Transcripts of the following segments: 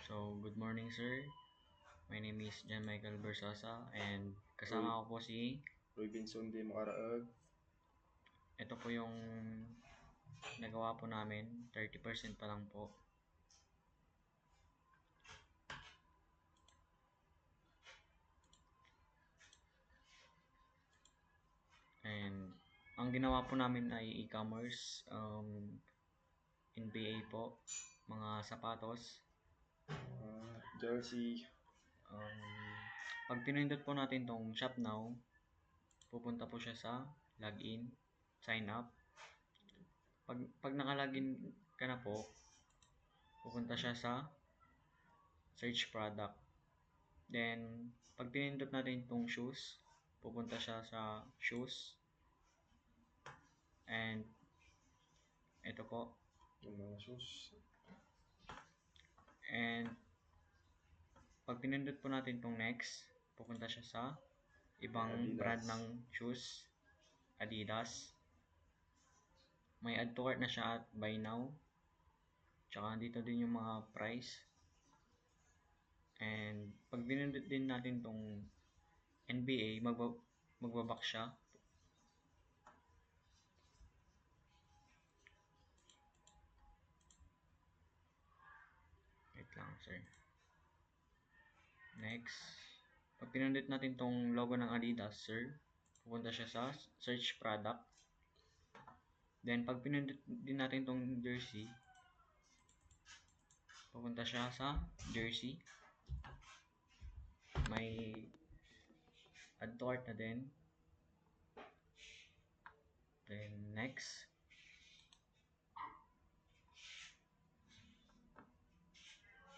So, good morning sir. My name is John Michael Bersosa and Roy, kasama ko po si Roy Binson di Makaraag. ito po yung nagawa po namin, 30% pa lang po. And ang ginawa po namin ay e-commerce, NBA po, mga sapatos. Jersey. Um, Pag pinindot po natin tong shop now, pupunta po siya sa login, sign up. Pag naka-login ka na po, pupunta siya sa search product. Then, pag pinindot natin itong shoes, pupunta siya sa shoes. And, ito po. Yung mga shoes. And, pag pinindot po natin itong next, pupunta siya sa ibang Adidas. brand ng shoes. Adidas. May add to cart na siya at buy now. Tsaka dito din yung mga price. And, pag pinindot din natin itong NBA, magbabak siya. Wait lang, sir. Next. Pag pinindot natin tong logo ng Adidas, sir, pupunta siya sa search product. Then, pag pinindot din natin tong jersey, pupunta siya sa jersey. May add to cart na din. Then, next.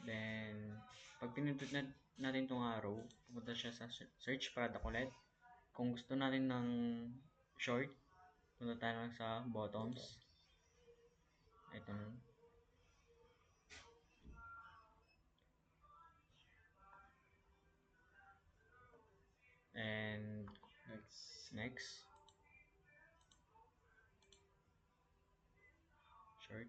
Then, pag pinindot natin tong arrow, pupunta siya sa search product ulit. Kung gusto natin ng short, punta tayo lang sa bottoms. Ito nun. And next. Short.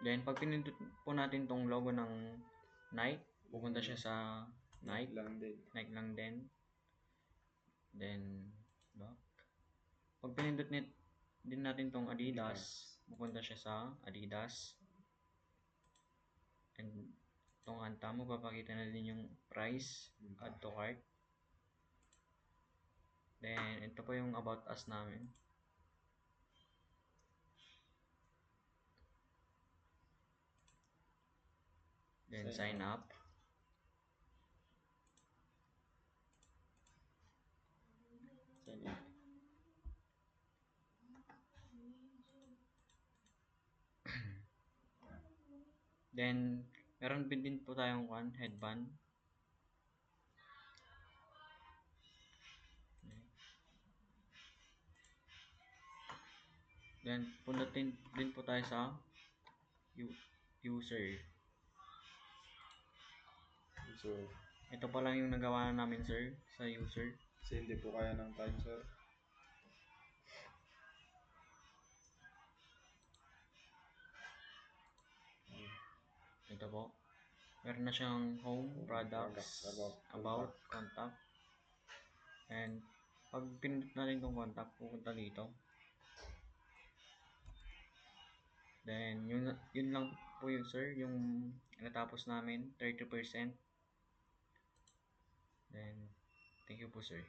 Then, pag pinindot po natin tong logo ng Nike, pupunta siya sa Nike. Nike lang din. Then, back. Pag pinindot din natin tong Adidas, pupunta siya sa Adidas. And, tong anta mo, papakita na din yung price, add to cart. Then, ito po yung about us namin. Then, sign up. Then, meron din po tayong headband. Then, pundutin din po tayo sa user. So, Ito pa lang yung nagawa namin, sir, sa user. kasi hindi po kaya ng time, sir. Ito po. Meron na siyang home, products, about, contact. And, pag pinindot natin itong contact, pupunta dito. Then, yun lang po yun, sir, yung natapos namin, 30%. Then, thank you po, sir.